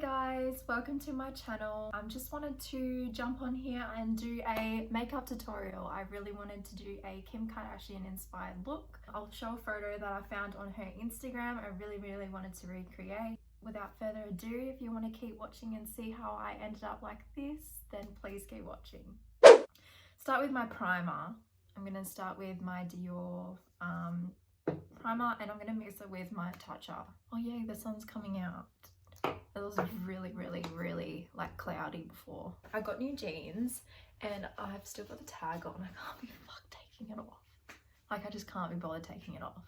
guys, welcome to my channel. I just wanted to jump on here and do a makeup tutorial. I really wanted to do a Kim Kardashian inspired look. I'll show a photo that I found on her Instagram. I really wanted to recreate. Without further ado, if you want to keep watching and see how I ended up like this, then please keep watching. Start with my primer. I'm going to start with my Dior primer, and I'm going to mix it with my Tatcha. Oh yay, the sun's coming out. It was really like cloudy before. I got new jeans and I've still got the tag on. I can't be fucked taking it off. Like, I just can't be bothered taking it off.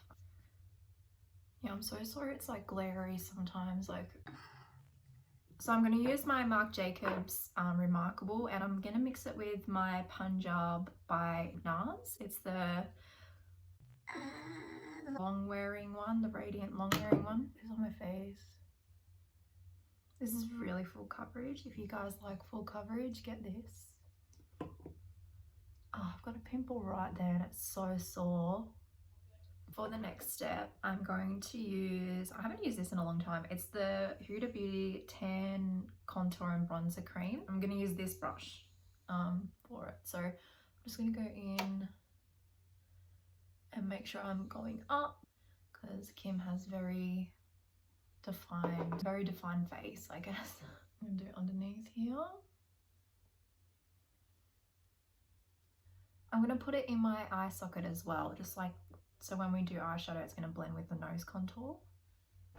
Yeah, I'm so sorry it's like glary sometimes. Like, so I'm going to use my Marc Jacobs Remarkable, and I'm going to mix it with my Punjub by Nars. It's the long wearing one, the radiant long wearing one. It's on my face. This is really full coverage. If you guys like full coverage, get this. Oh, I've got a pimple right there and it's so sore. For the next step, I'm going to use, I haven't used this in a long time. It's the Hudabeauty Tan Contour and Bronzer Cream. I'm going to use this brush for it. So I'm just going to go in and make sure I'm going up, because Kim has very defined face, I guess. I'm gonna do underneath here. I'm gonna put it in my eye socket as well, just like so when we do eyeshadow it's gonna blend with the nose contour.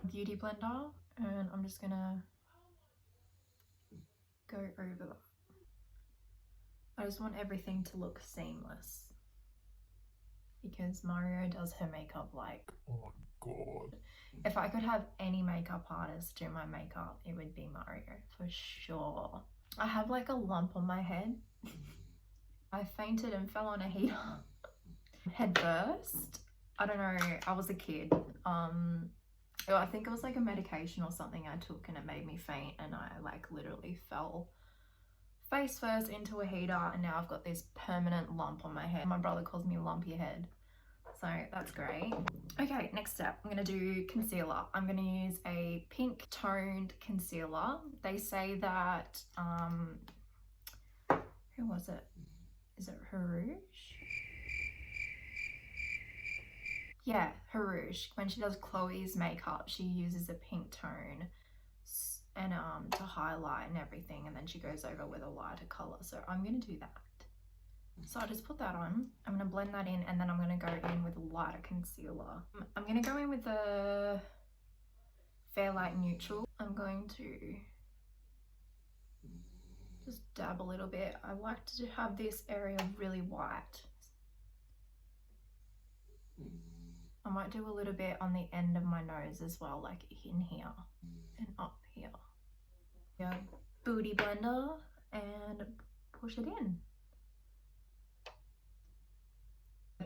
Beauty blender, and I'm just gonna go over that. I just want everything to look seamless, because Mario does her makeup like, oh god. If I could have any makeup artist do my makeup, it would be Mario for sure. I have like a lump on my head. I fainted and fell on a heater. Head first. I don't know, I was a kid. I think it was like a medication or something I took and it made me faint, and I like literally fell face first into a heater, and now I've got this permanent lump on my head. My brother calls me lumpy head. So that's great. Okay, next step, I'm going to do concealer. I'm going to use a pink toned concealer. They say that, who was it? Is it Rouge? Yeah, Rouge. When she does Chloe's makeup, she uses a pink tone and to highlight and everything, and then she goes over with a lighter color. So I'm going to do that. So I'll just put that on. I'm going to blend that in, and then I'm going to go in with a lighter concealer. I'm going to go in with the Fairlight Neutral. I'm going to just dab a little bit. I like to have this area really white. I might do a little bit on the end of my nose as well, like in here and up here. Yeah, booty blender, and push it in.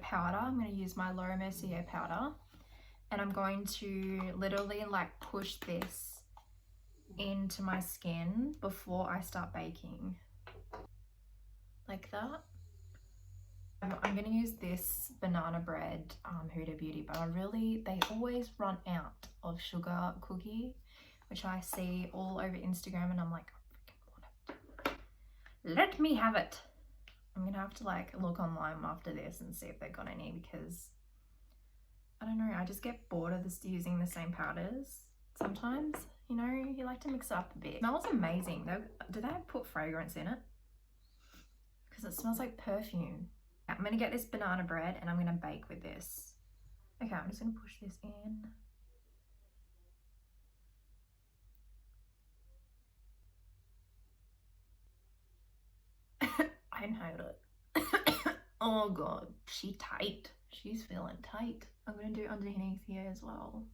Powder, I'm going to use my Laura Mercier powder, and I'm going to literally like push this into my skin before I start baking, like that. I'm going to use this banana bread Hudabeauty, but they always run out of sugar cookie, which I see all over Instagram, and I'm like, I freaking want it. Let me have it. I'm gonna have to like look online after this and see if they've got any, because I don't know, I just get bored of this using the same powders sometimes. You know, you like to mix it up a bit. It smells amazing though. Do they put fragrance in it? Because it smells like perfume. I'm gonna get this banana bread and I'm gonna bake with this. Okay, I'm just gonna push this in. I inhaled it. Oh god, she's tight. She's feeling tight. I'm gonna do underneath here as well.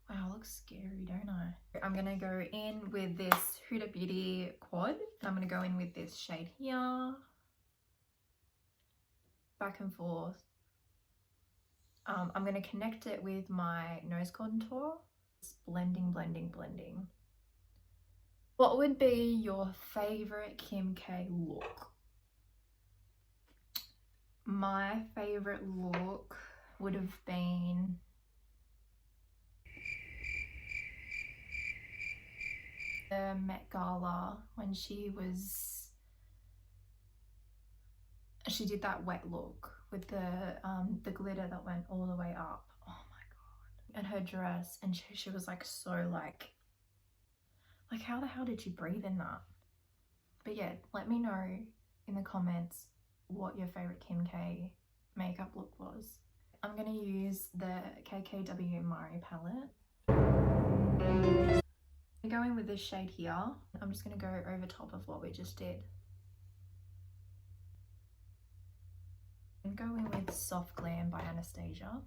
Wow, it looks scary, don't I? I'm gonna go in with this Hudabeauty quad. I'm gonna go in with this shade here. Back and forth. I'm gonna connect it with my nose contour. It's blending. What would be your favorite Kim K look? My favorite look would have been the Met Gala when she did that wet look with the glitter that went all the way up. Oh my god. And her dress, and she was like so like how the hell did you breathe in that? But yeah, let me know in the comments what your favorite Kim K makeup look was. I'm gonna use the KKW Mario palette. I'm going with this shade here. I'm just gonna go over top of what we just did. I'm going to go in with Soft Glam by Anastasia.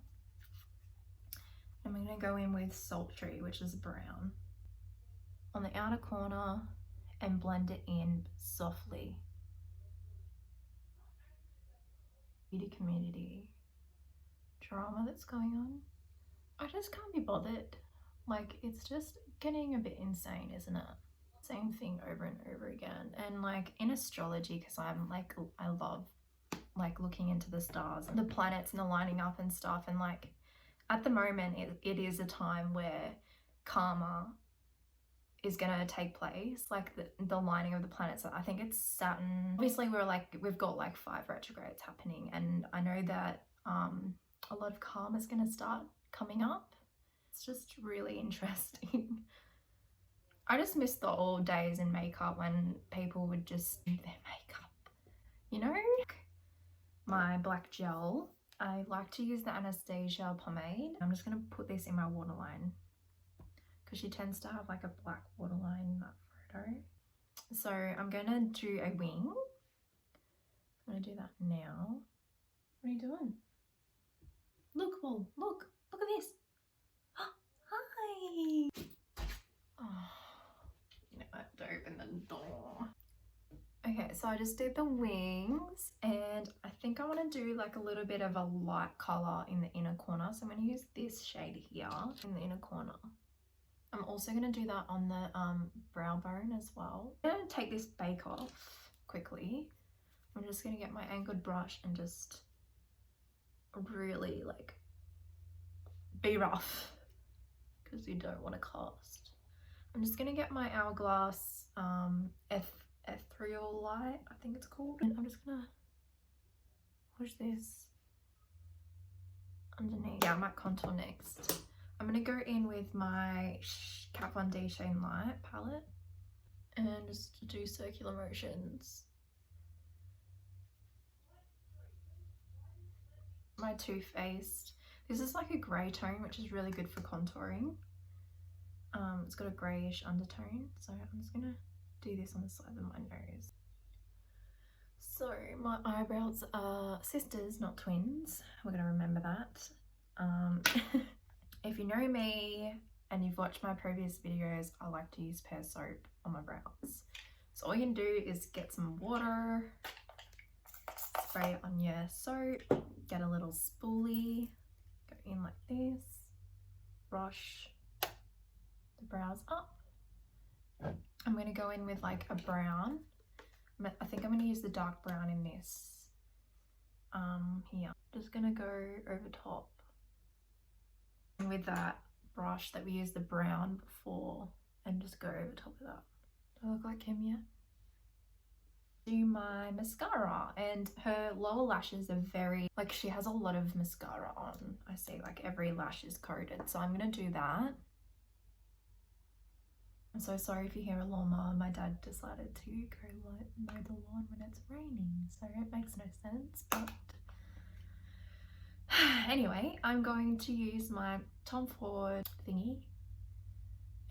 I'm going to go in with Sultry, which is brown, on the outer corner and blend it in softly. Beauty community drama that's going on. I just can't be bothered. Like, it's just getting a bit insane, isn't it? Same thing over and over again. And like in astrology, because I'm like, I love like looking into the stars and the planets and the lining up and stuff, and like at the moment it is a time where karma is gonna take place, like the lining of the planets. I think it's Saturn. Obviously we've got like 5 retrogrades happening, and I know that a lot of karma is gonna start coming up. It's just really interesting. I just miss the old days in makeup when people would just do their makeup, you know? My black gel, I like to use the Anastasia pomade. I'm just going to put this in my waterline because she tends to have like a black waterline in that photo. So I'm going to do a wing. I'm going to do that now. What are you doing? Look, Paul, look at this. Hi. Oh, no, I have to open the door. Okay, so I just did the wings, and I think I want to do like a little bit of a light color in the inner corner. So I'm going to use this shade here in the inner corner. I'm also going to do that on the brow bone as well. I'm going to take this bake off quickly. I'm just going to get my angled brush and just really like be rough because you don't want to cast. I'm just going to get my Hourglass ethereal light, I think it's called, and I'm just gonna push this underneath. Yeah, I might contour next. I'm gonna go in with my Kat Von D Shade Light palette and just do circular motions. My Toofaced. This is like a grey tone, which is really good for contouring. It's got a greyish undertone, so I'm just gonna do this on the side of my nose. So my eyebrows are sisters, not twins. We're gonna remember that. If you know me and you've watched my previous videos, I like to use Pear soap on my brows. So all you can do is get some water, spray it on your soap, get a little spoolie, go in like this, brush the brows up. I'm going to go in with like a brown. I think I'm going to use the dark brown in this here. Just going to go over top. And with that brush that we used the brown before, and just go over top of that. Do I look like Kim yet? Do my mascara, and her lower lashes are very, like, she has a lot of mascara on. I see like every lash is coated, so I'm going to do that. I'm so sorry if you hear a lawnmower. My dad decided to go mow the lawn when it's raining, so it makes no sense, but anyway, I'm going to use my Tom Ford thingy,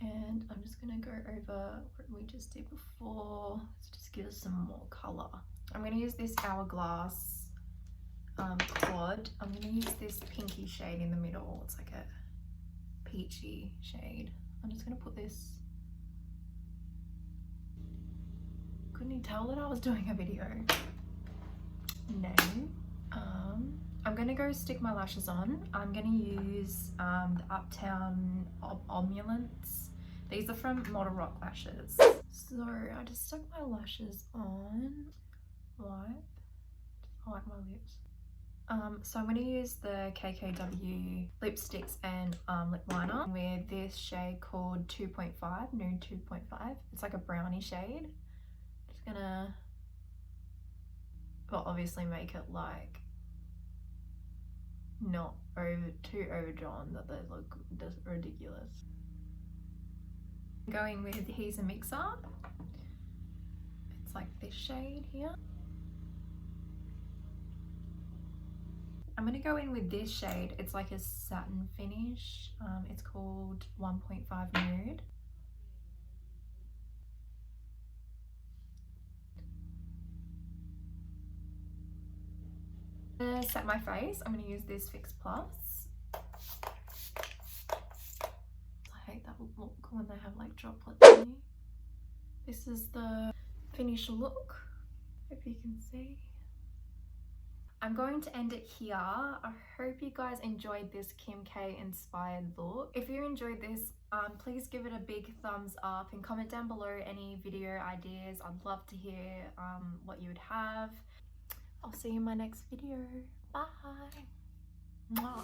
and I'm just going to go over what we just did before. Let's just give us some more colour. I'm going to use this Hourglass quad. I'm going to use this pinky shade in the middle. It's like a peachy shade. I'm just going to put this. Couldn't you tell that I was doing a video? No. I'm gonna go stick my lashes on. I'm gonna use the Uptown Omulants. These are from Model Rock Lashes. So I just stuck my lashes on. Wipe. I like my lips. So I'm going to use the KKW lipsticks and lip liner with this shade called 2.5, nude 2.5. It's like a brownie shade. Just gonna, well, obviously make it like not too overdrawn that they look just ridiculous. Going with He's a Mixer. It's like this shade here. I'm going to go in with this shade. It's like a satin finish. It's called 1.5 Nude. To set my face, I'm going to use this Fix Plus. I hate that look when they have like droplets on me. This is the finished look. Hope you can see. I'm going to end it here. I hope you guys enjoyed this Kim K inspired look. If you enjoyed this, please give it a big thumbs up and comment down below any video ideas. I'd love to hear what you would have. I'll see you in my next video. Bye. Mwah.